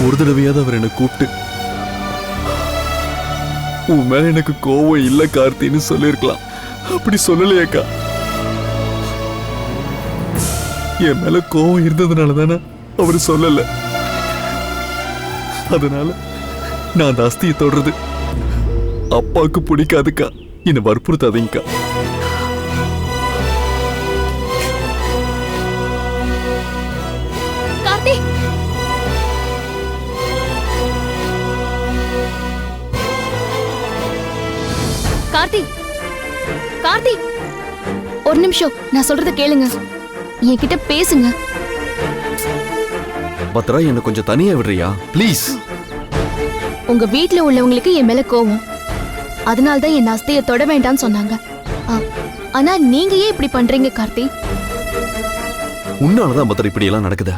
ஒரு தடவையாவது அவர் என்னை கூப்பிட்டு உன் மேல எனக்கு கோவம் இல்ல கார்த்தின்னு சொல்லிருக்கலாம். அப்படி சொல்லலையேக்கா. என் மேல கோவம் இருந்ததுனால தானே அவரு சொல்லல. அதனால நான் அந்த அஸ்தியை தொடர்றது அப்பாவுக்கு பிடிக்காதுக்கா. என்னை வற்புறுத்தாதீங்கக்கா. கார்த்தி, கார்த்தி, ஒரு நிமிஷம் நான் சொல்றத கேளுங்க. என்கிட்ட பேசுங்க. பத்ரா, என்ன கொஞ்சம் தனியா விடுறியா ப்ளீஸ்? உங்க வீட்ல உள்ளவங்களுக்கு என் மேல கோவம். அதனால்தான் என் அஸ்தியை தொட வேண்டாம்னு சொன்னாங்க. ஆனா நீங்க ஏன் இப்படி பண்றீங்க கார்த்தி? உன்னாலதான் பத்ரா இப்படி எல்லாம் நடக்குது.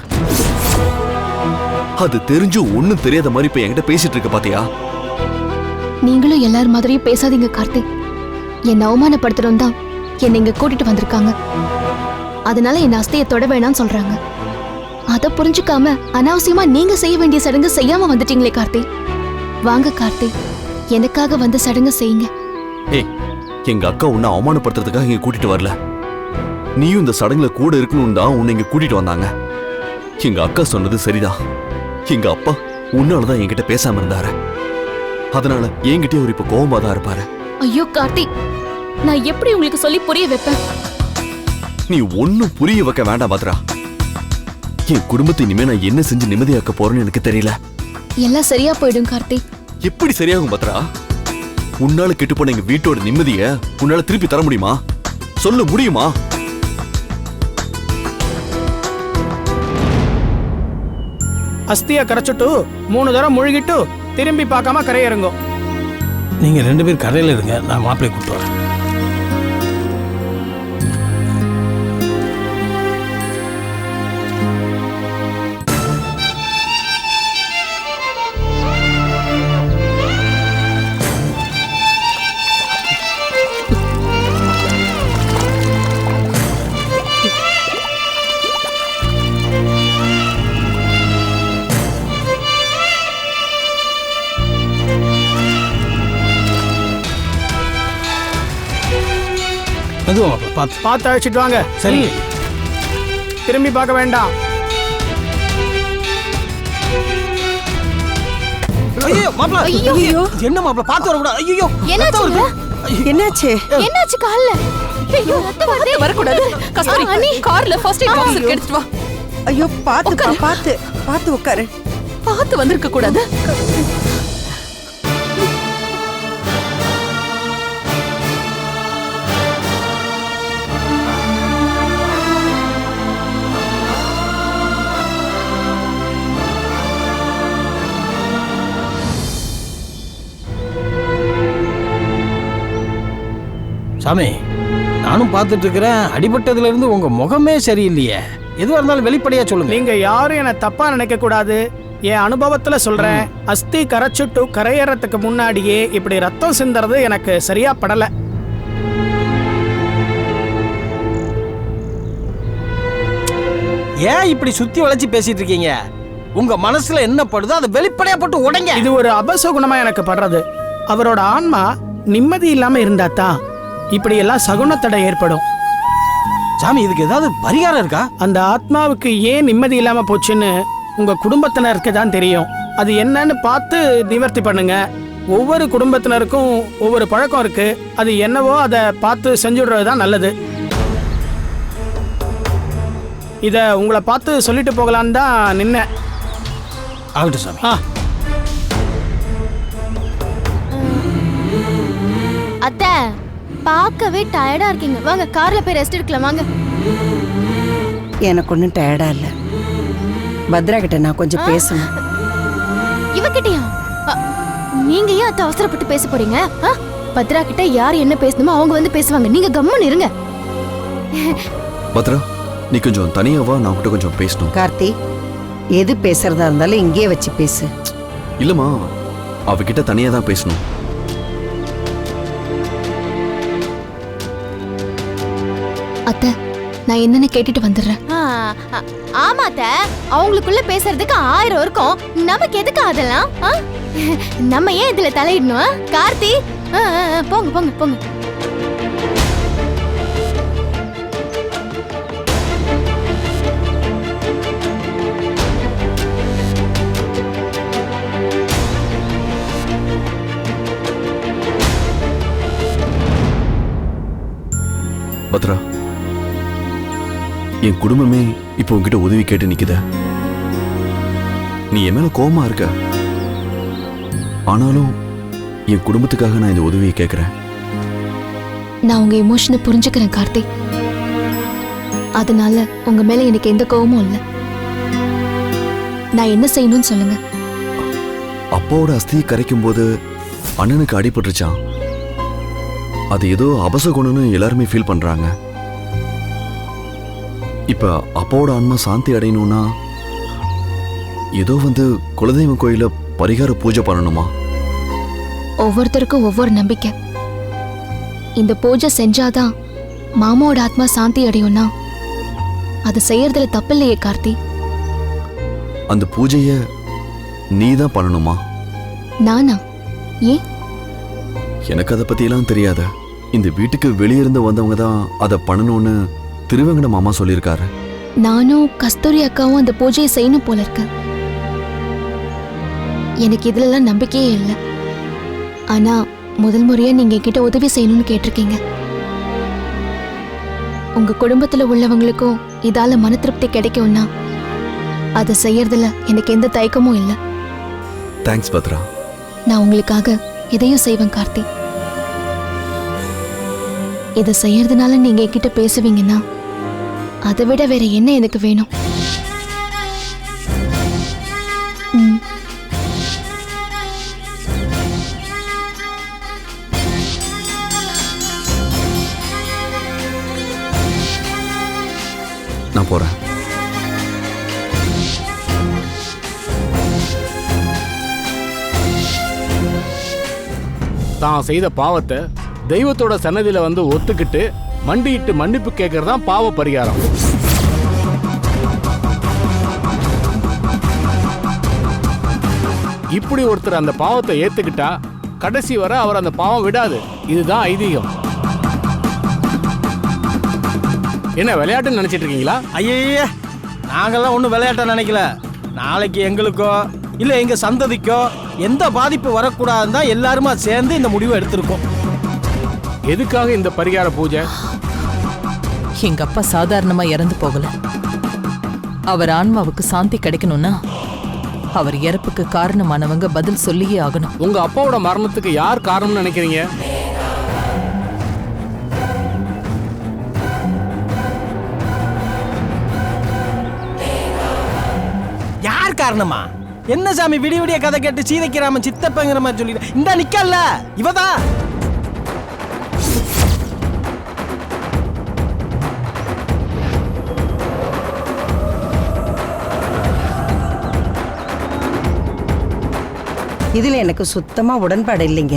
அது தெரிஞ்சும் ஒண்ணும் தெரியாத மாதிரி இப்ப என்கிட்ட பேசிட்டு இருக்க பாத்தியா? நீங்களும் எல்லாரும் மாதிரியும் பேசாதீங்க கார்த்தி. என்னை அவமானப்படுத்தணும் தான் என்னை இங்க கூட்டிட்டு வந்திருக்காங்க. அதனால என் அஸ்தியை தொட வேணாம்னு சொல்றாங்க. அதை புரிஞ்சுக்காம அனாவசியமா நீங்க செய்ய வேண்டிய சடங்கு செய்யாம வந்துட்டீங்களே கார்த்தி. வாங்க கார்த்தி, எனக்காக வந்து சடங்கு செய்யுங்க. ஏய், எங்க அக்கா உன்னை அவமானப்படுத்துறதுக்காக இங்க கூட்டிட்டு வரல. நீயும் இந்த சடங்குல கூட இருக்கணும் தான் உன்னை இங்க கூட்டிட்டு வந்தாங்க. எங்க அக்கா சொன்னது சரிதான். எங்க அப்பா உன்னாலதான் என்கிட்ட பேசாம இருந்தாரு. அதனால என்கிட்டயே ஒரு இப்ப கோவமா தான் இருப்பாரு. ஐயோ கார்த்தி, நான் எப்படி உங்களுக்கு சொல்லி புரிய வைப்பேன்? நீ ஒன்னும் புரிய வைக்க வேண்டாம் பத்ரா. என் குடும்பத்தை இனிமே நான் என்ன செஞ்சு நிம்மதியாக்க போறேன்னு எனக்கு தெரியல. எல்லாம் சரியா போயிடும் கார்த்தி. எப்படி சரியாகும் பத்ரா? உன்னால கெட்டு போன எங்க வீட்டோட நிம்மதிய உன்னால திருப்பி தர முடியுமா? சொல்ல முடியுமா? அஸ்திய கரைச்சிட்டு 3 தடவை முழுகிட்டு திரும்பி பார்க்காம கரையிறங்கோ. நீங்க 2 பேர் கரையில இருங்க, நான் மாப்பிள்ளை கூப்பிட்டு வரேன். பார்த்து அழைச்சிட்டு வாங்க. சரி, திரும்பி பார்க்க வேண்டாம். ஐயோ மாப்ள, ஐயோ என்ன மாப்ள, பார்த்து வர கூடாது. ஐயோ என்னாச்சு? என்னாச்சு? என்னாச்சு கால்ல? ஐயோ ரத்தம் வர கூடாது. கஸ்தூரி, கார்ல ஃபர்ஸ்ட் எய்ட் பாக்ஸ் எடுத்துட்டு வா. ஐயோ பாத்து பாத்து பாத்து உட்காரு. பார்த்து வந்திருக்க கூடாது. சாமி, நானும் பார்த்துட்டு இருக்கிறேன். அடிபட்டதுல இருந்து உங்க முகமே சரியில்லையே. எதுவா இருந்தாலும் வெளிப்படையா சொல்லுங்க. நீங்க யாரும் என்ன தப்பா நினைக்க கூடாது. என் அனுபவத்துல சொல்றேன். அஸ்தி கரைச்சிட்டு கரையறதுக்கு முன்னாடியே இப்படி ரத்தம் சிந்துறது எனக்கு சரியா படல. ஏன் இப்படி சுத்தி வளைச்சு பேசிட்டு இருக்கீங்க? உங்க மனசுல என்ன படுதோ அதை வெளிப்படையா போட்டு உடைங்க. இது ஒரு அபசகுணமா எனக்கு படுறது. அவரோட ஆன்மா நிம்மதி இல்லாம இருந்தாதான் இப்படி எல்லாம் சகுனத்தடை ஏற்படும். சாமி, இதுக்கு ஏதாவது பரிகாரம் இருக்கா? அந்த ஆத்மாவுக்கு ஏன் நிம்மதி இல்லாம போச்சுன்னு உங்க குடும்பத்தினருக்கு தான் தெரியும். அது என்னன்னு பார்த்து நிவர்த்தி பண்ணுங்க. ஒவ்வொரு குடும்பத்தினருக்கும் ஒவ்வொரு பழக்கம் இருக்கு. அது என்னவோ அதை பார்த்து செஞ்சுடுறது தான் நல்லது. இத உங்களை பார்த்து சொல்லிட்டு போகலான்னு தான் நின்ன. ஆகட்டும் சாமி. அத்தை, பார்க்கவே டயர்டா இருக்கீங்க. வாங்க கார்ல போய் ரெஸ்ட் எடுக்கலாம். வாங்க. எனக்கு ஒன்றும் டயர்டா இல்லை. பத்ரா கிட்ட நான் கொஞ்சம் பேசணும். இவகிட்டயா? நீங்க ஏன் அத்தை அவசரப்பட்டு பேச போறீங்க? பத்ரா கிட்ட யார் என்ன பேசணுமோ அவங்க வந்து பேசுவாங்க. நீங்க கம்முன்னு இருங்க. பத்ரா, நீ கொஞ்சம் தனியா வா, நான் கிட்ட கொஞ்சம் பேசணும். கார்த்தி, எது பேசுறதா இருந்தாலும் இங்கேயே வச்சு பேசு. இல்லம்மா, அவகிட்ட தனியா தான் பேசணும். அத்தை, நான் என்னன்னு கேட்டுட்டு வந்துடுறேன். ஆமாத்த, அவங்களுக்குள்ள பேசுறதுக்கு 1000 இருக்கும். நமக்கு எதுக்கு அதெல்லாம்? நம்ம ஏன் இதுல தலையிடணும்? கார்த்தி, போங்க போங்க போங்க. பத்ரா, என் குடும்பமே இப்போ உன்கிட்ட உதவி கேட்டு நிக்குத. நீ என் மேல கோவமா இருக்க, ஆனாலும் என் குடும்பத்துக்காக நான் இந்த உதவியை கேட்கிறேன். நான் உங்க எமோஷனை புரிஞ்சுக்கிறேன் கார்த்திக். அதனால உங்க மேல எனக்கு எந்த கோவமும் இல்லை. நான் என்ன செய்யணும்னு சொல்லுங்க. அப்பாவோட அஸ்தியை கரைக்கும் போது அண்ணனுக்கு அடிபட்டுருச்சான். அது ஏதோ அபசகுணம்னு எல்லாருமே ஃபீல் பண்றாங்க. இப்ப அப்பாவோட ஆன்மா சாந்தி அடையணும்னா ஏதோ குலதெய்வம் கோயில பரிகார பூஜை பண்ணணுமா? ஒவ்வொருத்தருக்கும் ஒவ்வொரு நம்பிக்கை. இந்த பூஜை செஞ்சாதான் மாமாவோட ஆத்மா சாந்தி அடையும்னா அது செய்யறதுல தப்பில்லையே கார்த்தி. அந்த பூஜைய நீ தான் பண்ணணுமா? நானா? ஏன்? எனக்கு அதை பத்தியெல்லாம் தெரியாத. இந்த வீட்டுக்கு வெளியிருந்து வந்தவங்க தான் அதை பண்ணணும்னு திருவங்கட மாமா சொல்லியிருக்காரு. நானும் கஸ்தூரி அக்காவும் அந்த பூஜையை செய்யணும் போல இருக்கு. எனக்கு இதுலலாம் நம்பிக்கையே இல்லை. ஆனா முதல் முறையா நீங்க என்கிட்ட உதவி செய்யணும்னு கேட்டிருக்கீங்க. உங்க குடும்பத்துல உள்ளவங்களுக்கும் இதால மன திருப்தி கிடைக்கும்னா அதை செய்யறதுல எனக்கு எந்த தயக்கமும் இல்லை. தேங்க்ஸ் பத்ரா. நான் உங்களுக்காக இதையும் செய்வேன் கார்த்தி. இதை செய்யறதுனால நீங்க என்கிட்ட பேசுவீங்கன்னா அதை விட வேற என்ன எனக்கு வேணும்? நான் போறேன். தான் செய்த பாவத்தை தெய்வத்தோட சன்னதியில ஒத்துக்கிட்டு மண்டியிட்டு மன்னிப்பு கேட்கறதான் பாவ பரிகாரம். இப்படி ஒருத்தர் அந்த பாவத்தை ஏத்துக்கிட்டா கடைசி வரை அவர் அந்த பாவம் விடாது. இதுதான் ஐதீகம். என்ன விளையாட்டுன்னு நினைச்சிட்டு இருக்கீங்களா? ஐயே, நாங்கெல்லாம் ஒன்றும் விளையாட்ட நினைக்கல. நாளைக்கு எங்களுக்கோ இல்லை எங்க சந்ததிக்கோ எந்த பாதிப்பு வரக்கூடாதுன்னு தான் எல்லாருமா சேர்ந்து இந்த முடிவை எடுத்திருக்கோம். எதுக்காக இந்த பரிகார பூஜை? எங்க அப்பா சாதாரணமா இறந்து போகல. அவர் ஆன்மாவுக்கு சாந்தி கிடைக்கணும்னா அவர் இறப்புக்கு காரணமானவங்க பதில் சொல்லியே ஆகணும். உங்க அப்பாவோட மரணத்துக்கு யார் காரணம்னு நினைக்கிறீங்க? யார் காரணமா? என்ன சாமி விடிய விடிய கதை கேட்டு சீதைக்கிராமன் சித்தப்பங்கிற மாதிரி சொல்லிட்டு இந்த நிக்கல இவதான். இதுல எனக்கு சுத்தமா உடன்பாடு இல்லைங்க.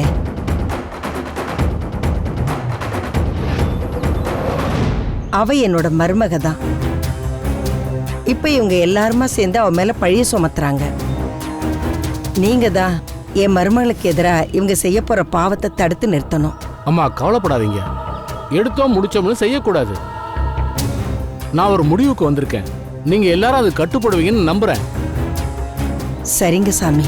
அவ என்னோட மருமக தான். இப்ப இவங்க எல்லாருமா சேர்ந்து அவ மேல பழிய சுமத்துறாங்க. நீங்க தான் என் மருமகளுக்கு எதிராக இவங்க செய்ய போற பாவத்தை தடுத்து நிறுத்தணும். அம்மா கவலைப்படாதீங்க. எடுத்தோம் முடிச்சோம்னு செய்யக்கூடாது. நான் ஒரு முடிவுக்கு வந்திருக்கேன். நீங்க எல்லாரும் அது கட்டுப்படுவீங்கன்னு நம்புறேன். சரிங்க சாமி.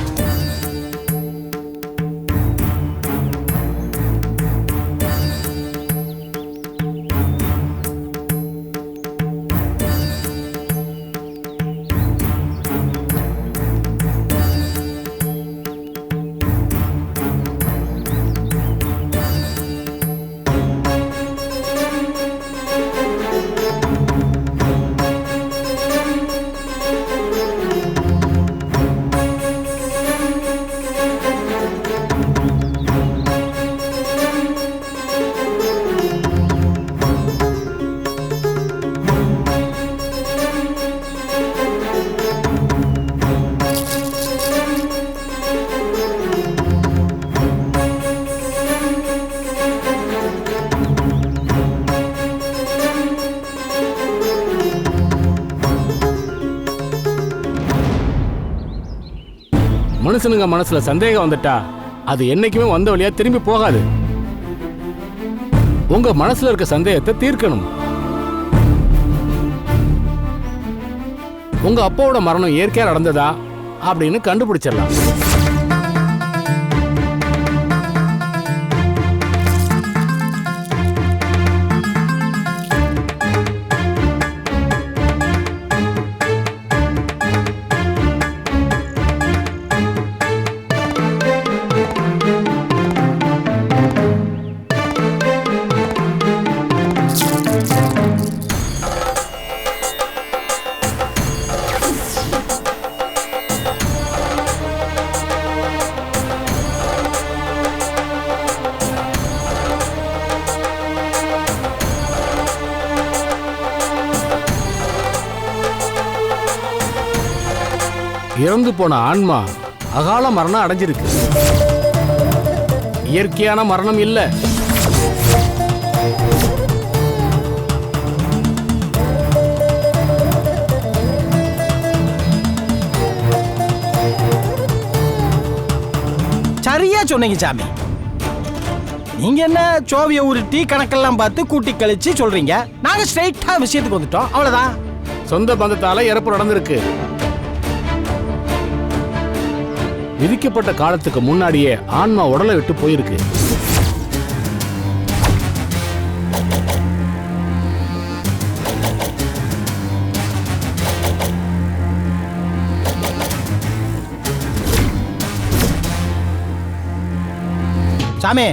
மனுஷனுங்க மனசுல சந்தேகம் வந்துட்டா அது என்னைக்குமே வந்த வழியா திரும்பி போகாது. உங்க மனசுல இருக்க சந்தேகத்தை தீர்க்கணும். உங்க அப்பாவோட மரணம் இயற்கையா நடந்ததா அப்படின்னு கண்டுபிடிச்சிடலாம். இறந்து போன ஆன்மா அகால மரணம் அடைஞ்சிருக்கு. இயற்கையான மரணம் இல்ல. சரியா சொன்னீங்க சாமி. நீங்க என்ன சோவிய உருட்டி கணக்கெல்லாம் பார்த்து கூட்டி கழிச்சு சொல்றீங்க. நாங்க ஸ்ட்ரைட்டா விஷயத்துக்கு வந்துட்டோம், அவ்வளவுதான். சொந்த பந்தத்தால இறப்பு நடந்திருக்கு. விதிக்கப்பட்ட காலத்துக்கு முன்னாடியே ஆன்மா உடலை விட்டு போயிருக்கு. சாமி,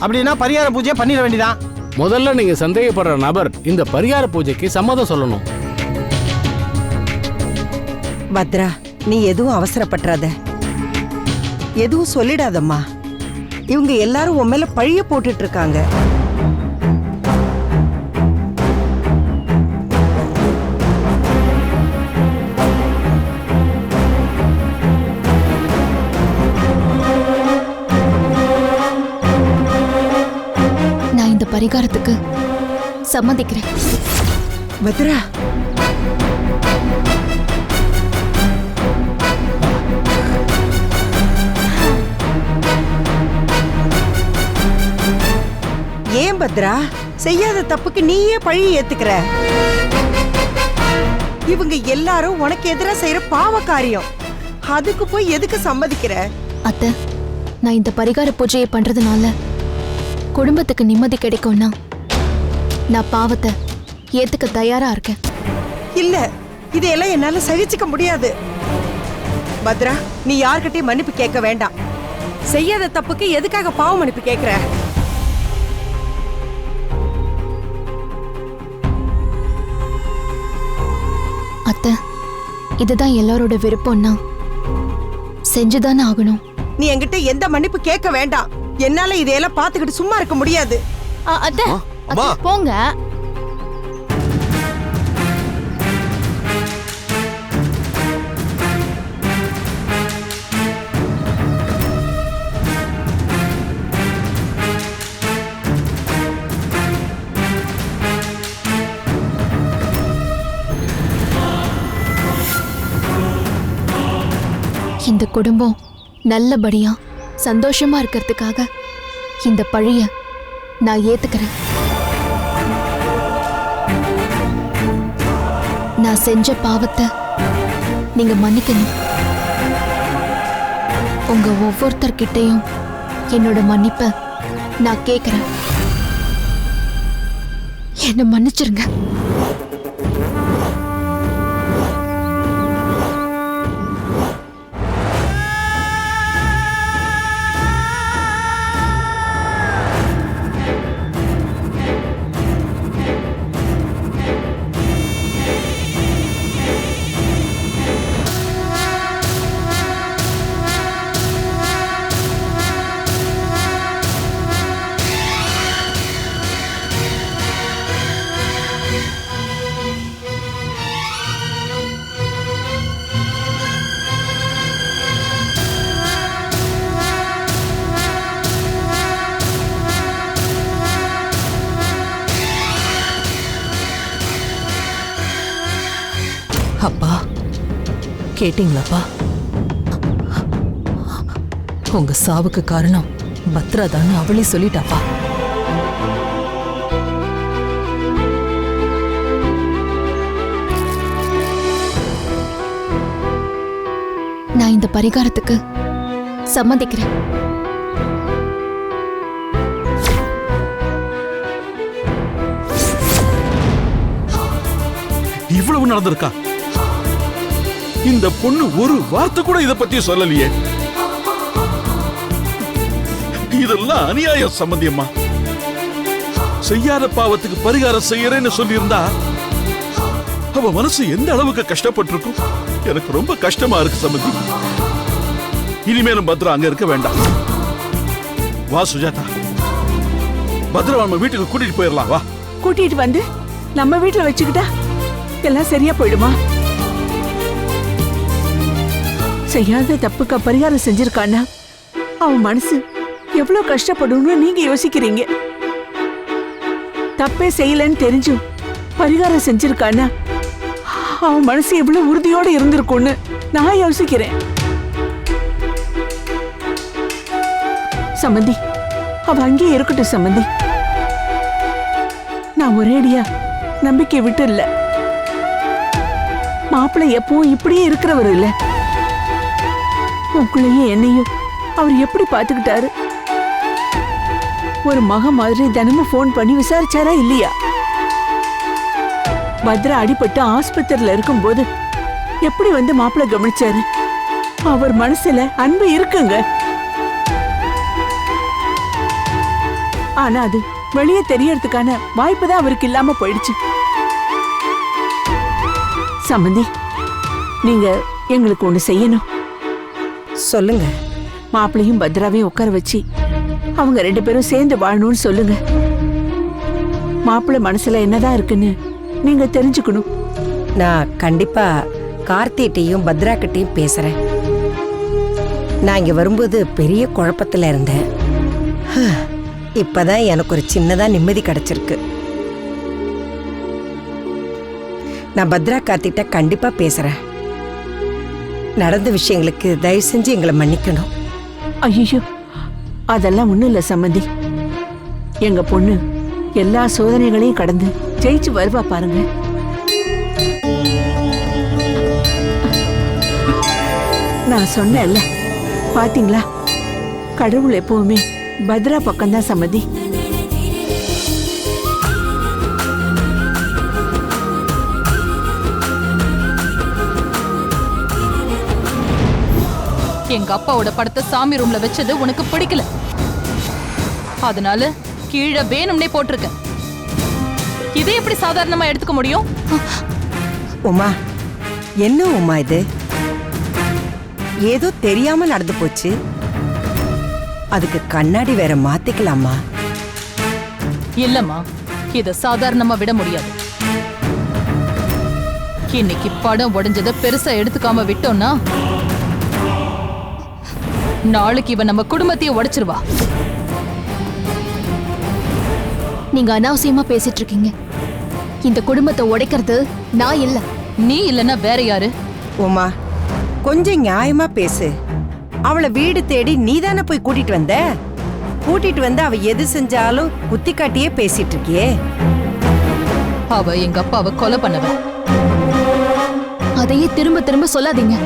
அப்படின்னா பரிகார பூஜை பண்ணிட வேண்டியதான். முதல்ல நீங்க சந்தேகப்படுற நபர் இந்த பரிகார பூஜைக்கு சம்மதம் சொல்லணும். பத்ரா, நீ எதுவும் அவசரப்பட்டுறாத, எதுவும் சொல்லிடாதம்மா. இவங்க எல்லாரும் உன் மேல பழிய போட்டுட்டு இருக்காங்க. நான் இந்த பரிகாரத்துக்கு சம்மதிக்கிறேன். பத்ரா, ஏன் பத்ரா, செய்யாத தப்புக்கு நீயே பழி ஏத்துக்கிற? இவங்க எல்லாரும் உனக்கு எதிரா செய்யற பாவ காரியம். அதுக்கு போய் எதுக்கு சம்மதிக்கிற? அத்தை, நான் இந்த பரிகார பூஜையை பண்றதுனால குடும்பத்துக்கு நிம்மதி கிடைக்கும்னா நான் பாவத்தை ஏத்துக்க தயாரா இருக்கேன். இல்ல, இதையெல்லாம் என்னால சகிச்சுக்க முடியாது. பத்ரா, நீ யார்கிட்டயும் மன்னிப்பு கேட்க வேண்டாம். செய்யாத தப்புக்கு எதுக்காக பாவ மன்னிப்பு கேட்கிற? அத்தை, இதுதான் எல்லாரோட விருப்பம்னா செஞ்சுதானே ஆகணும். நீ என்கிட்ட எந்த மன்னிப்பு கேட்க வேண்டாம். என்னால இதையெல்லாம் பாத்துக்கிட்டு சும்மா இருக்க முடியாது. அத்தை, அத்தை, போங்க. இந்த குடும்பம் நல்லபடியா சந்தோஷமா இருக்கிறதுக்காக இந்த பழிய நான் ஏத்துக்கிறேன். நான் செஞ்ச பாவத்தை நீங்க மன்னிக்கணும். உங்க ஒவ்வொருத்தர்கிட்டையும் என்னோட மன்னிப்பை நான் கேட்கிறேன். என்னை மன்னிச்சிருங்க. அப்பா, கேட்டீங்களாப்பா? உங்க சாவுக்கு காரணம் பத்ரா தான் அவளே சொல்லிட்டாப்பா. நான் இந்த பரிகாரத்துக்கு சம்மதிக்கிறேன். இவ்வளவு நடந்திருக்கா? இந்த பொண்ணு ஒரு வார்த்தை கூட இத பத்தி சொல்லலையே. இதெல்லாம் அநியாயம் சம்பந்தியம்மா. செய்யாத பாவத்துக்கு பரிகாரம் செய்யறேன்னு சொல்லியிருந்தா அவ மனசு எந்த அளவுக்கு கஷ்டப்பட்டிருக்கும். எனக்கு ரொம்ப கஷ்டமா இருக்கு சம்பந்தி. இனிமேலும் பத்ரா அங்க இருக்க வேண்டாம். வா சுஜாதா, பத்ரா நம்ம வீட்டுக்கு கூட்டிட்டு போயிடலாம். வா. கூட்டிட்டு வந்து நம்ம வீட்டுல வச்சுக்கிட்டா எல்லாம் சரியா போயிடுமா? செய்யாத தப்புக்கு பரிகாரம் செஞ்சிருக்கானா அவன் மனசு எவ்வளவு கஷ்டப்படும்னு நீங்க யோசிக்கிறீங்க. தப்பே செய்யலன்னு தெரிஞ்சும் பரிகாரம் செஞ்சிருக்கானா அவன் மனசு எவ்வளவு உறுதியோட இருந்திருக்கும்னு நான் யோசிக்கிறேன். சம்பந்தி, அவ அங்கேயே இருக்கட்டும் சம்பந்தி. நான் ஒரேடியா நம்பிக்கை விட்டு இல்ல. மாப்பிள்ளை எப்பவும் இப்படியே இருக்கிறவர் இல்ல. உங்களையும் என்னையும் அவர் எப்படி பாத்துக்கிட்டாரு? ஒரு மக மாதிரி தினமும் போன் பண்ணி விசாரிச்சாரா இல்லையா? பத்ரா அடிபட்டு ஆஸ்பத்திரியில இருக்கும்போது எப்படி வந்து மாப்பிள்ளை கவனிச்சாரு? அவர் மனசுல அன்பு இருக்குங்க. ஆனா அது வெளியே தெரியறதுக்கான வாய்ப்பு தான் அவருக்கு இல்லாம போயிடுச்சு. சம்பந்தி, நீங்க எங்களுக்கு ஒண்ணு செய்யணும். சொல்லுங்க. மாப்பிள்ளையும் பத்ராவையும் உட்கார வச்சு அவங்க 2 பேரும் சேர்ந்து வாழணும்னு சொல்லுங்க. மாப்பிள்ளை மனசுல என்னதான் இருக்குன்னு நீங்க தெரிஞ்சுக்கணும். நான் கண்டிப்பா கார்த்திகிட்டையும் பத்ரா கிட்டையும் பேசுறேன். நான் இங்க வரும்போது பெரிய குழப்பத்துல இருந்தேன். இப்பதான் எனக்கு ஒரு சின்னதா நிம்மதி கிடைச்சிருக்கு. நான் பத்ரா கார்த்திகிட்ட கண்டிப்பா பேசுறேன். நடந்த விஷயங்களுக்கு தயவு செஞ்சு எங்களை மன்னிக்கணும். ஐயோ, அதெல்லாம் ஒண்ணும் இல்ல சம்பந்தி. எங்க பொண்ணு எல்லா சோதனைகளையும் கடந்து ஜெயிச்சு வருவா பாருங்க. நான் சொன்னேன்ல, பாத்தீங்களா? கடவுள் எப்பவுமே பத்ரா பக்கம்தான் சம்பந்தி. எங்க அப்பாவோட படத்தை சாமி ரூம்ல வச்சது உனக்கு பிடிக்கல, அதனால கீழே வேணும்னே போட்டிருக்க. இதை எப்படி சாதாரணமா எடுத்துக்க முடியும்? உமா, என்ன உமா இது? ஏதோ தெரியாம நடந்து போச்சு. அதுக்கு கண்ணாடி வேற மாத்திக்கலாமா? இல்லம்மா, இத சாதாரணமா விட முடியாது. இன்னைக்கு படம் உடைஞ்சதை பெருசா எடுத்துக்காம விட்டோம்னா நாளைக்கு இவன் நம்ம குடும்பத்தையே உடைச்சிருவா. நீங்க அனாவசியமா பேசிட்டு இருக்கீங்க. இந்த குடும்பத்தை உடைக்கிறது நான் இல்ல. நீ இல்லன்னா வேற யாரு? உமா, கொஞ்சம் நியாயமா பேசு. அவளை வீடு தேடி நீதானே போய் கூட்டிட்டு வந்த. கூட்டிட்டு வந்து அவ எது செஞ்சாலும் குத்தி காட்டியே பேசிட்டு இருக்கியே. அவ எங்க அப்பாவை கொலை பண்ணவ. அதையே திரும்ப திரும்ப சொல்லாதீங்க.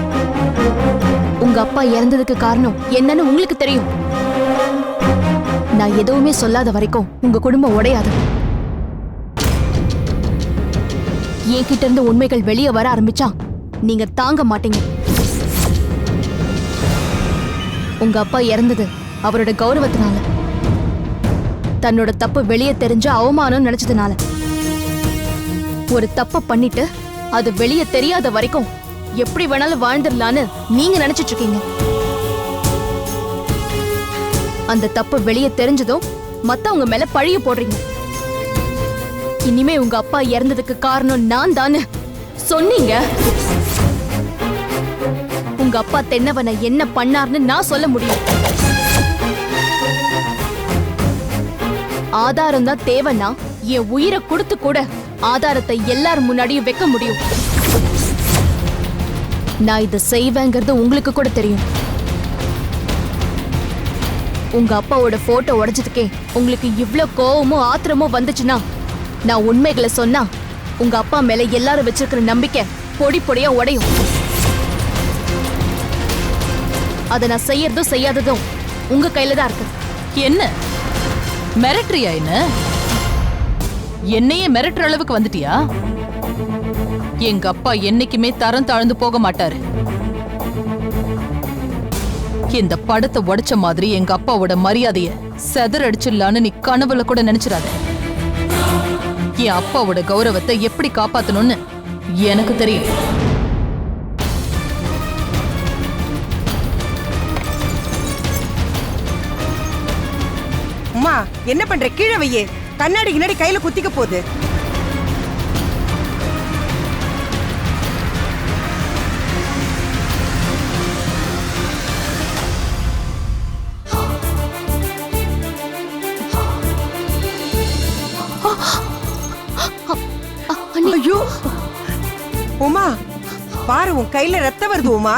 உங்க அப்பா இறந்ததுக்கு காரணம் என்னன்னு உங்களுக்கு தெரியும். நான் எதுவுமே சொல்லாத வரைக்கும் உங்க குடும்பம் உடையாது. என்கிட்ட இருந்து உண்மைகள் வெளியே வர ஆரம்பிச்சா நீங்க தாங்க மாட்டீங்க. உங்க அப்பா இறந்தது அவரோட கௌரவத்தினால, தன்னோட தப்பு வெளியே தெரிஞ்ச அவமானம் நினைச்சதுனால. ஒரு தப்ப பண்ணிட்டு அது வெளியே தெரியாத வரைக்கும் எப்படி வேணாலும் வாழ்ந்துடலான்னு நீங்க நினைச்சிட்டு இருக்கீங்க. அந்த தப்பு வெளியே தெரிஞ்சதும் மத்தவங்க மேல பழிய போடுறீங்க. இனிமே உங்க அப்பா இறந்ததுக்கு காரணம் நான் தானே சொன்னீங்க. உங்க அப்பா தென்னவனை என்ன பண்ணார்னு நான் சொல்ல முடியும். ஆதாரம் தான் தேவைன்னா என் உயிரை கொடுத்து கூட ஆதாரத்தை எல்லார் முன்னாடியும் வைக்க முடியும். நான் இதை செய்வேங்கிறது உங்களுக்கு கூட தெரியும். உங்க அப்பாவோட போட்டோ உடைச்சதுக்கே உங்களுக்கு இவ்ளோ கோவமும் ஆத்திரமும் வந்துச்சுன்னா நான் உண்மைகளை சொன்னா உங்க அப்பா மேல எல்லாரும் வச்சிருக்கிற நம்பிக்கை பொடி பொடியா உடையும். அதை நான் செய்யறதும் செய்யாததும் உங்க கையில தான் இருக்கு. என்ன மிரட்டுறியா? என்ன என்னையே மிரட்டுற அளவுக்கு வந்துட்டியா? எங்க அப்பா என்னைக்குமே தரம் தாழ்ந்து போக மாட்டாரு. இந்த படத்தை உடைச்ச மாதிரி எங்க அப்பாவோட மரியாதைய செதறடிச்சிடலான்னு நீ கனவுல கூட நினைச்சிடாத. என் அப்பாவோட கௌரவத்தை எப்படி காப்பாத்தணும்னு எனக்கு தெரியும். அம்மா என்ன பண்ற? கீழே வையே, கண்ணாடி கிண்ணாடி கையில குத்திக்க போகுது. ஐயோ உமா, பாரு உன் கையில ரத்தம் வருது உமா.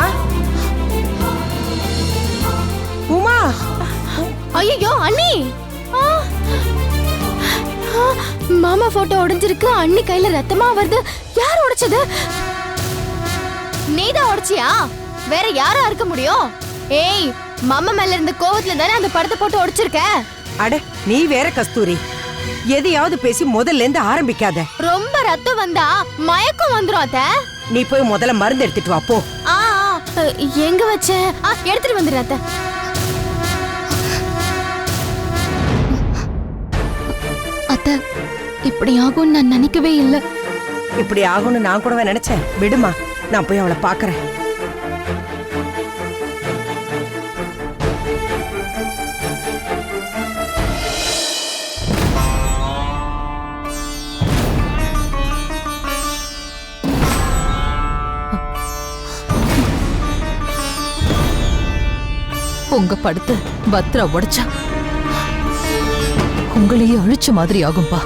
உமா, ஐயோ அண்ணி, மாமா போட்டோ உடைஞ்சிருக்கு, அண்ணி கையில ரத்தமா வருது. யார் உடைச்சது? நீதான் உடைச்சியா? வேற யாரா இருக்க முடியும்? ஏய், மாமா மேல இருந்த கோவத்துல தானே அந்த படத்தை போட்டு உடைச்சிருக்க. அட நீ வேற கஸ்தூரி, எதையாவது பேசி முதல்ல இருந்து ஆரம்பிக்காத. ரொம்ப ரத்தம் வந்தா மயக்கம் வந்துரும் அத்தை. நீ போய் முதல்ல மருந்து எடுத்துட்டு வா போ. எங்க வச்ச? எடுத்துட்டு வந்துரு அத்தை. அத்தை, இப்படி ஆகும்னு நான் நினைக்கவே இல்லை. இப்படி ஆகும்னு நான் கூடவே நினைச்சேன். விடுமா, நான் போய் அவளை பாக்குறேன். உங்க படத்தை பத்ரா உடைச்சா உங்களையே அழிச்ச மாதிரி ஆகும்பா.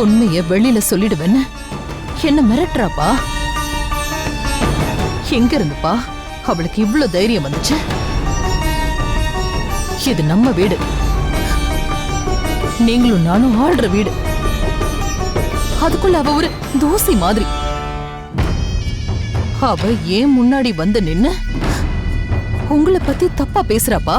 உண்மைய வெளியில சொல்லிடுவேன்னு என்ன மிரட்டுறாப்பா? எங்க இருந்துப்பா அவளுக்கு இவ்ளோ தைரியம் வந்துச்சு? இது நம்ம வீடு, நீங்களும் நானும் ஆள்ற வீடு. அதுக்குள்ள அவ ஒரு தூசி மாதிரி. அவ ஏன் முன்னாடி வந்து நின்னு உங்களை பத்தி தப்பா பேசுறாப்பா?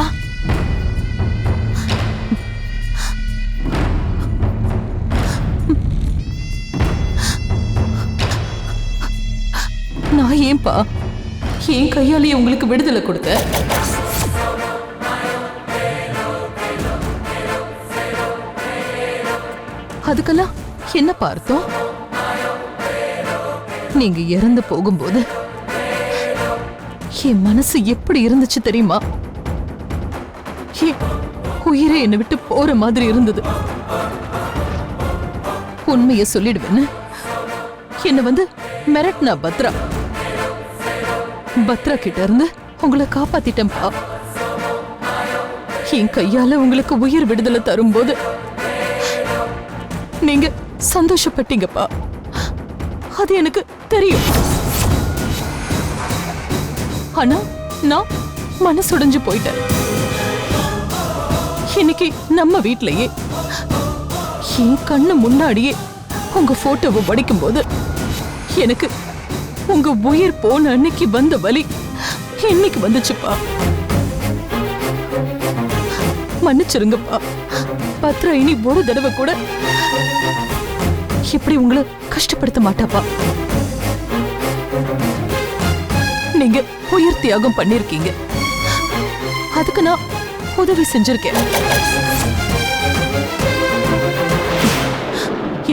நான் ஏன்பா என் கையாலேயே உங்களுக்கு விடுதலை கொடுக்க? அதுக்கெல்லாம் என்னப்பா அர்த்தம்? நீங்க இறந்து போகும்போது என் மனசு எப்படி இருந்துச்சு தெரியுமா? உயிரை என்னை விட்டு போற மாதிரி இருந்தது. உண்மைய சொல்லிடுவேன்னு என்ன வந்து மிரட்னா பத்ரா. பத்ரா கிட்ட இருந்து உங்களை காப்பாத்திட்டேன்பா. என் கையால உங்களுக்கு உயிர் விடுதலை தரும்போது நீங்க சந்தோஷப்பட்டீங்கப்பா. அது எனக்கு தெரியும். ஆனா நான் மனசுடைஞ்சு போயிட்டேன். இன்னைக்கு நம்ம வீட்லயே என் கண்ணு முன்னாடியே உங்க போட்டோவை படிக்கும் போது எனக்கு உங்க உயிர் போன அன்னைக்கு வந்த வலி இன்னைக்கு வந்துச்சுப்பா. மன்னிச்சிருங்கப்பா. பத்ரா இனி ஒரு தடவை கூட இப்படி உங்களை கஷ்டப்படுத்த மாட்டாப்பா. நீங்க உயிர் தியாகம் பண்ணிருக்கீங்க, அதுக்கு நான் உதவி செஞ்சிருக்கேன்.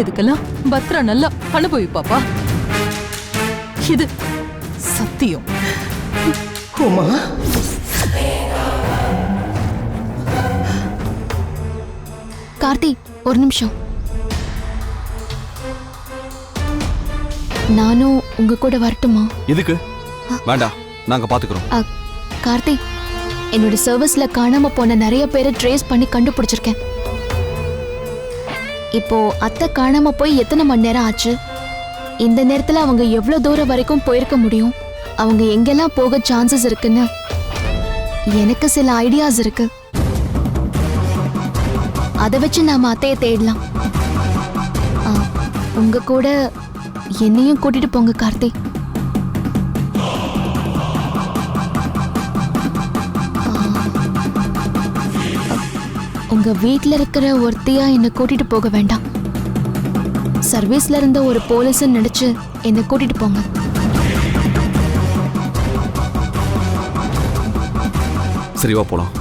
இதுக்கெல்லாம் பத்ரா நல்லா அனுபவிப்பாப்பா. இது சத்தியம். உமா, கார்த்தி, ஒரு நிமிஷம். நானும் உங்க கூட வரட்டுமா? எதுக்கு? வேண்டாம், நாங்க பாத்துக்கிறோம். கார்த்தி, என்னோட சர்வீஸ்ல காணாம போன நிறைய பேரை ட்ரேஸ் பண்ணி கண்டுபிடிச்சிருக்கேன். இப்போ அத்தை காணாம போய் எத்தனை மணி நேரம் ஆச்சு? இந்த நேரத்துல அவங்க எவ்வளவு தூரம் வரைக்கும் போயிருக்க முடியும்? அவங்க எங்கெல்லாம் போக சான்சஸ் இருக்குன்னு எனக்கு சில ஐடியாஸ் இருக்கு. அதை வச்சு நாம அத்தையை தேடலாம். உங்க கூட என்னையும் கூட்டிட்டு போங்க கார்த்தி. உங்க வீட்ல இருக்கிற ஒருத்தியா என்னை கூட்டிட்டு போக வேண்டாம். சர்வீஸ்ல இருந்த ஒரு போலீஸ் நடிச்சு என்னை கூட்டிட்டு போங்க. சரி வா போலாம்.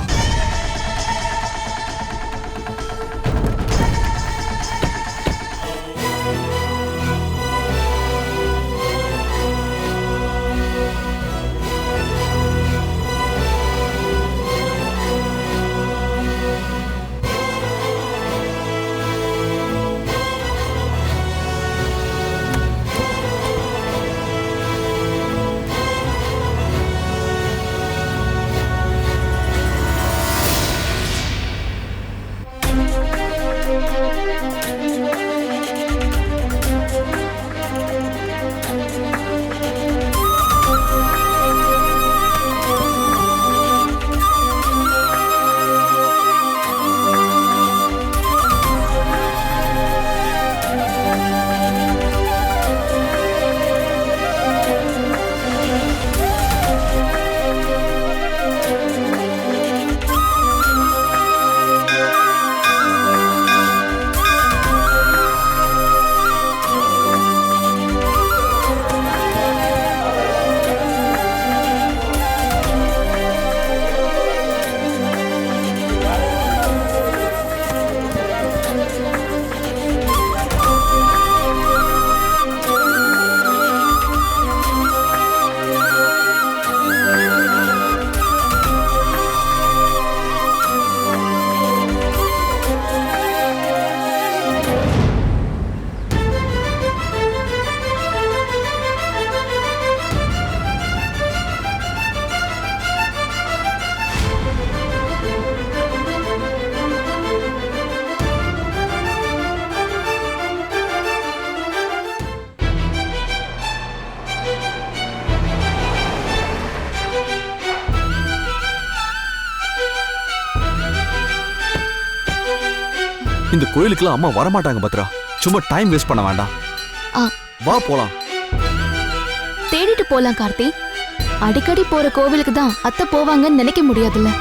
இந்த கோயிலுக்குலாம் அம்மா வரமாட்டாங்க பத்ரா. சும்மா டைம் வேஸ்ட் பண்ண வேண்டாம். வா போலாம். தேடிட்டு போலாம் கார்த்தி. அடிக்கடி போற கோவிலுக்கு தான் அத்தை போவாங்கன்னு நினைக்க முடியாதுல்ல.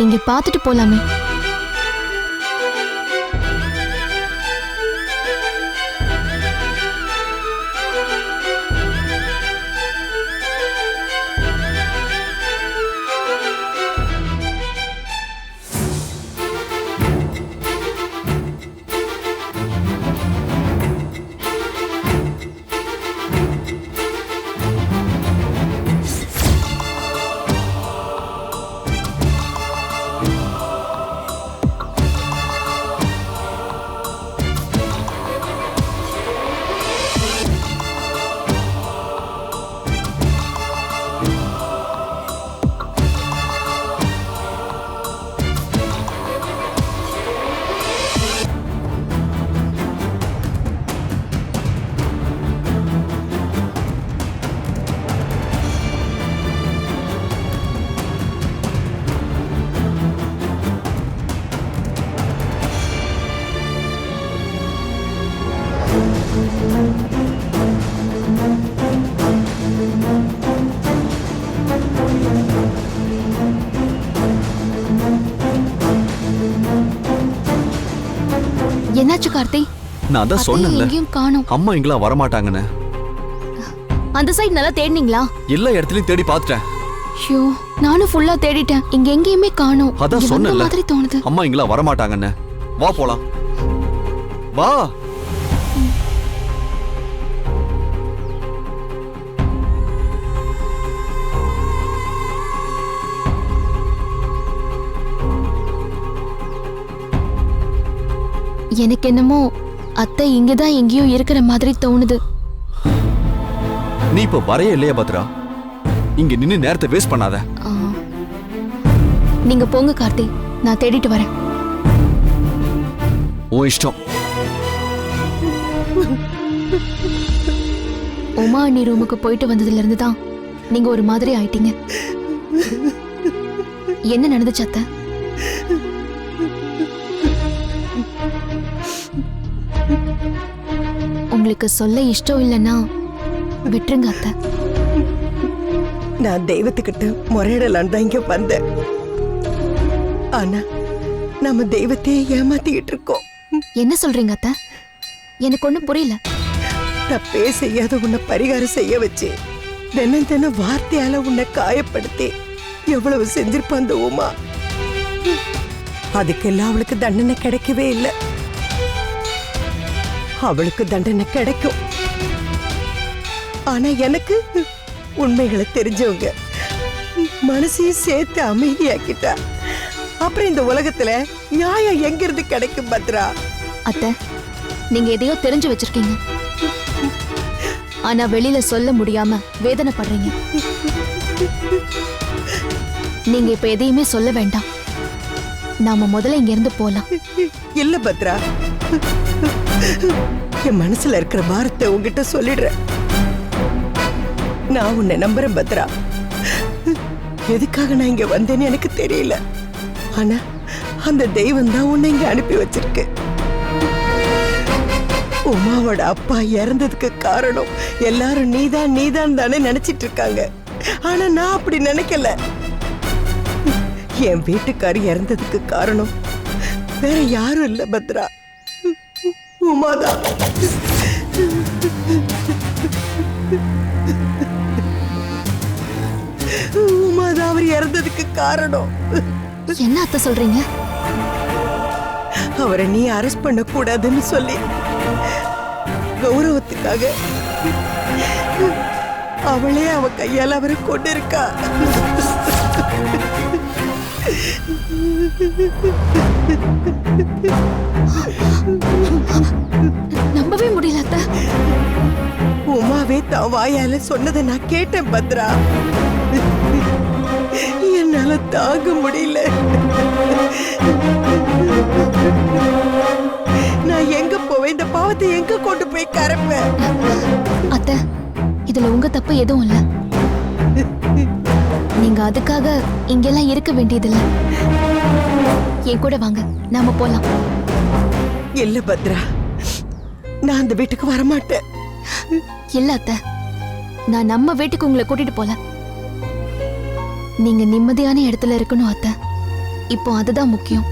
இங்க பார்த்துட்டு போலாமே. என்னாச்சு கார்த்தி? நான் தான் சொன்னேன்ல, எங்கேயும் காணோம். அம்மா இங்கெல்லாம் வரமாட்டாங்கன்னு. அந்த சைடு நல்லா தேடினீங்களா? எல்லா இடத்துலயும் தேடி பார்த்துட்டேன். ஐயோ, நானும் ஃபுல்லா தேடிட்டேன். இங்க எங்கேயுமே காணோம். அதான் சொன்னேன்ல, மாதிரி தோணுது. அம்மா இங்கெல்லாம் வரமாட்டாங்கன்னு. வா போலாம். வா. எனக்கு என்னமோ அத்தை இங்கதான் எங்கேயோ இருக்கிற மாதிரி தோணுது. நீ இப்ப வரைய இல்லையா பத்ரா? இங்க நின்னு நேரத்தை வேஸ்ட் பண்ணாத. நீங்க போங்க கார்த்தி, நான் தேடிட்டு வரேன். உன் இஷ்டம். உமா அண்ணி ரூமுக்கு போயிட்டு வந்ததுல இருந்து தான் நீங்க ஒரு மாதிரி ஆயிட்டீங்க. என்ன நடந்துச்சு அத்தை? உங்களுக்கு சொல்ல இஷ்டம் இல்லைன்னா விட்டுருங்க அத்தை. நான் தெய்வத்துக்கிட்ட முறையிடலான்னு தான் இங்க வந்தேன். ஆனா நம்ம தெய்வத்தையே ஏமாத்திக்கிட்டு இருக்கோம். என்ன சொல்றீங்க அத்தை? எனக்கு ஒண்ணும் புரியல. தப்பே செய்யாத உன்னை பரிகாரம் செய்ய வச்சு தினம் தினம் வார்த்தையால உன்னை காயப்படுத்தி எவ்வளவு செஞ்சிருப்பான் அந்த உமா. அதுக்கெல்லாம் அவளுக்கு தண்டனை கிடைக்கவே இல்லை. அவளுக்கு தண்டனை கிடைக்கும். ஆனா எனக்கு உண்மைகளை தெரிஞ்சவங்க மனசையும் சேர்த்து அமைதியாக்கிட்டா அப்புறம் இந்த உலகத்துல நியாயம் எங்கிருந்து கிடைக்கும் பத்ரா? அத்தை, நீங்க எதையோ தெரிஞ்சு வச்சிருக்கீங்க. ஆனா வெளியில சொல்ல முடியாம வேதனைப்படுறீங்க. நீங்க இப்ப எதையுமே சொல்ல வேண்டாம். நாம முதல்ல இங்க இருந்து போலாம். இல்ல பத்ரா, என் மனசுல இருக்கிற வார்த்தை உங்ககிட்ட சொல்லிடுறேன். நான் உன்னை நம்புறேன் பத்ரா. எதுக்காக நான் இங்க வந்தேன்னு எனக்கு தெரியல. ஆனா அந்த தெய்வம் தான் உன்னை இங்க அனுப்பி வச்சிருக்கு. உமாவோட அப்பா இறந்ததுக்கு காரணம் எல்லாரும் நீதான் தானே நினைச்சிட்டு இருக்காங்க. ஆனா நான் அப்படி நினைக்கல. என் வீட்டுக்காரி இறந்ததுக்கு காரணம் வேற யாரும் இல்ல பத்ரா, உமாதான். உமாதான் அவர் இறந்ததுக்கு காரணம். என்ன அத்தை சொல்றீங்க? அவரை நீ அரெஸ்ட் பண்ண கூடாதுன்னு சொல்லி கௌரவத்துக்காக அவளே அவ கையால அவரை கொண்டு இருக்கா. நம்பவே முடியல அத்தை. உமாவே தான் வாயால சொன்னதை நான் கேட்டேன் பத்ரா. என்னால தாங்க முடியல. நான் எங்க போவேன்? இந்த பாவத்தை எங்க கொண்டு போய் கரைப்பேன்? அத்தை, இதுல உங்க தப்பு எதுவும் இல்ல. நீங்க அதுக்காக இங்கெல்லாம் இருக்க வேண்டியதில்லை. என் கூட வாங்க, நாம போலாம். இல்ல பத்ரா, நான் அந்த வீட்டுக்கு வரமாட்டேன். இல்ல அத்தை, நான் நம்ம வீட்டுக்கு உங்களை கூட்டிட்டு போல. நீங்க நிம்மதியான இடத்துல இருக்கணும் அத்தை. இப்போ அதுதான் முக்கியம்.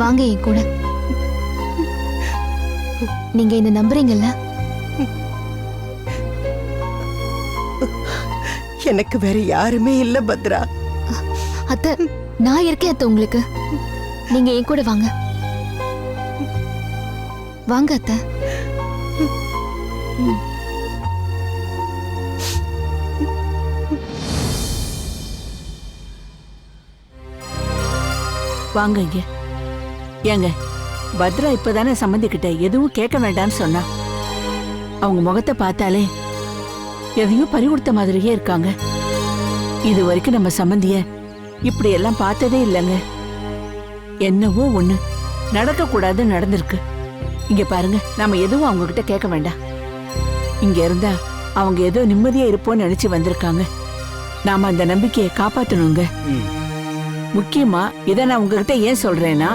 வாங்க என் கூட. நீங்க என்ன நம்புறீங்கல்ல? எனக்கு வேற யாருமே இல்ல பத்ரா. அத்தை, நான் இருக்கேன் அத்தை உங்களுக்கு. நீங்க என் கூட வாங்க. வாங்க அத்தை. வாங்க இங்க. ஏங்க, பத்ரா இப்பதானே சம்மந்திக்கிட்ட எதுவும் கேட்க வேண்டாம்னு சொன்னா. அவங்க முகத்தை பார்த்தாலே எதையும் பறி கொடுத்த மாதிரியே இருக்காங்க. இது வரைக்கும் நம்ம சம்மந்திய இப்படி எல்லாம் பார்த்ததே இல்லைங்க. என்னவோ ஒண்ணு நடக்க கூடாது நடந்திருக்கு. இங்க பாருங்க, நாம எதுவும் அவங்க கிட்ட கேட்க வேண்டாம். இங்க இருந்தா அவங்க ஏதோ நிம்மதியா இருப்போம்னு நினைச்சு வந்திருக்காங்க. நாம அந்த நம்பிக்கையை காப்பாத்தணுங்க. முக்கியமா இதை நான் உங்ககிட்ட ஏன் சொல்றேன்னா,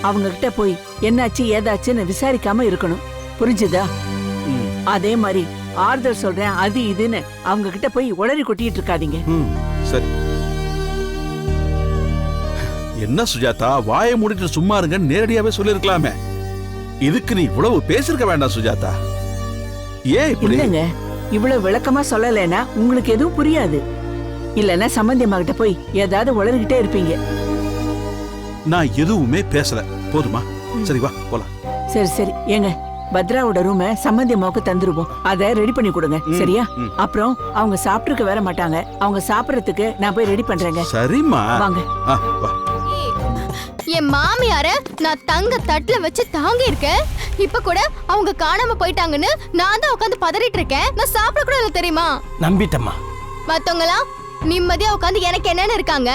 அவங்க கிட்ட போய் என்னாச்சு ஏதாச்சுன்னு விசாரிக்காம இருக்கணும். புரிஞ்சுதா? அதே மாதிரி ஆறுதல் சொல்றேன் அது இதுன்னு அவங்க கிட்ட போய் உளறி கொட்டிட்டு இருக்காதீங்க. சரி. என்ன சுஜாதா, வாயை மூடிட்டு சும்மா இருங்க, நேரடியாவே சொல்லிருக்கலாமே. இதுக்கு நீ இவ்வளவு பேசிருக்க வேண்டாம் சுஜாதா. ஏன் இப்படி? இல்லங்க, இவ்வளவு விளக்கமா சொல்லலைன்னா உங்களுக்கு எதுவும் புரியாது. இல்லன்னா சம்பந்தியம்மா கிட்ட போய் ஏதாவது உளறிக்கிட்டே இருப்பீங்க. நான் எதுவுமே பேசல, போதுமா? சரி வா போலாம். சரி சரி. ஏங்க, பத்ராவோட ரூம சம்பந்தியம்மாவுக்கு தந்துருவோம். அதை ரெடி பண்ணி கொடுங்க, சரியா? அப்புறம் அவங்க சாப்பிட்டுருக்க வேற மாட்டாங்க. அவங்க சாப்பிடறதுக்கு நான் போய் ரெடி பண்றேங்க. சரிம்மா, வாங்க. வா. என் மாமியார நான் தங்க தட்டுல வச்சு தாங்கி இருக்கேன். இப்ப கூட அவங்க காணாம போயிட்டாங்கன்னு நான் தான் உட்காந்து பதறிட்டு இருக்கேன். நான் சாப்பிட கூட இல்ல, தெரியுமா? நம்பிட்டம்மா. மத்தவங்கலாம் நிம்மதியா உட்காந்து எனக்கு என்னன்னு இருக்காங்க.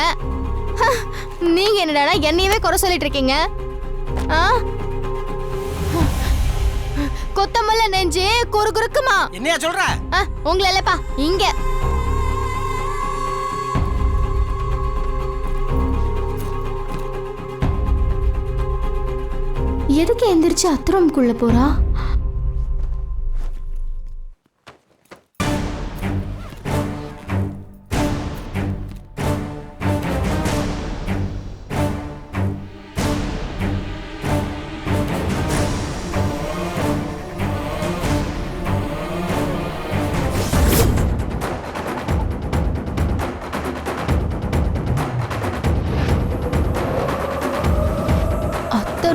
நீங்க என்னடா என்னையவே குறை சொல்லிட்டு இருக்கீங்க? கொத்தமல்ல நெஞ்சு குறுகுறுக்குமா? என்னையா சொல்ற? உங்களை இல்லப்பா, இங்க எதுக்கு எந்திரிச்சு அத்தை ரூம்குள்ள போறா?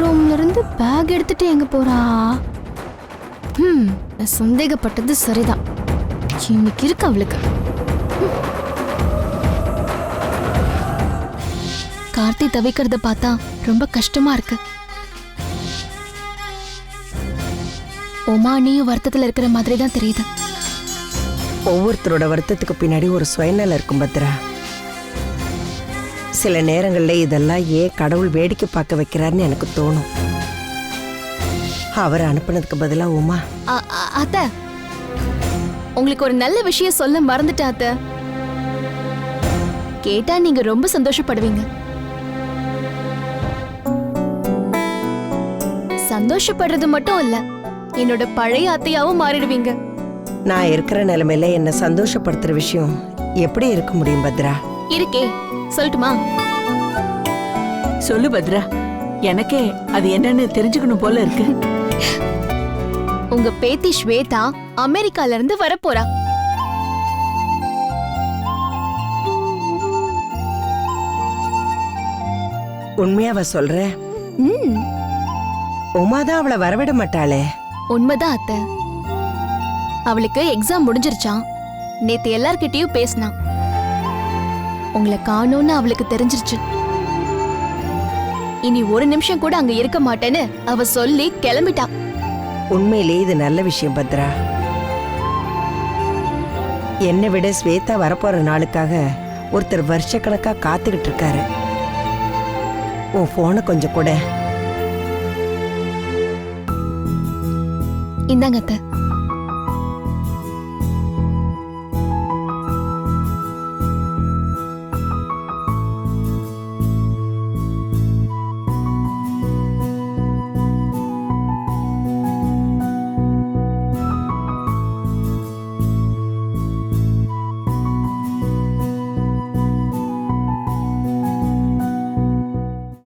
ரூம்ல இருந்து பேக் எடுத்துட்டு எங்க போறா? நான் சந்தேகப்பட்டது சரிதான். இன்னைக்கு இருக்கு அவளுக்கு. கார்த்தி தவிக்கிறத பார்த்தா ரொம்ப கஷ்டமா இருக்கு. உமா நீயும் வருத்தத்துல இருக்கிற மாதிரி தான் தெரியுது. ஒவ்வொருத்தரோட வருத்தத்துக்கு பின்னாடி ஒரு சுயநலம் இருக்கும் பத்ரா. சில நேரங்கள்ல இதெல்லாம் ஏன் கடவுள் வேடிக்கை பார்க்க வைக்கிறாருன்னு எனக்கு தோணும். அவரை அனுப்புனதுக்கு பதிலா உமா. அத்தை, உங்களுக்கு ஒரு நல்ல விஷயம் சொல்ல மறந்துட்டேன் அத்தை. கேட்டா நீங்க ரொம்ப சந்தோஷப்படுவீங்க. சந்தோஷப்படுறது மட்டும் இல்ல, என்னோட பழைய அத்தையாவும் மாறிடுவீங்க. நான் இருக்கிற நிலைமையில என்ன சந்தோஷப்படுத்துற விஷயம் எப்படி இருக்க முடியும் பத்ரா? இருக்கே, சொல்லட்டுமா? சொல்லு பத்ரா, எனக்கே அது என்னன்னு தெரிஞ்சுக்கணும் போல இருக்கு. உங்க பேத்தி ஸ்வேதா அமெரிக்கால இருந்து வரப்போறா. உண்மையாவ சொல்ற? உமாதான் அவளை வரவிட மாட்டாளே. உண்மைதான் அத்தை. அவளுக்கு எக்ஸாம் முடிஞ்சிருச்சான். நேத்து எல்லார்கிட்டயும் பேசினான். உங்களை காணோம்னு அவளுக்கு தெரிஞ்சிருச்சு. இனி ஒரு நிமிஷம் கூட அங்க இருக்க மாட்டேன்னு அவ சொல்லி கிளம்பிட்டா. உண்மையிலே இது நல்ல விஷயம் பத்ரா. என்னை விட ஸ்வேதா வரப்போற நாளுக்காக ஒருத்தர் வருஷக்கணக்கா காத்துக்கிட்டு இருக்காரு. உன் போனை கொஞ்சம் கூட. இந்தாங்க அத்தை.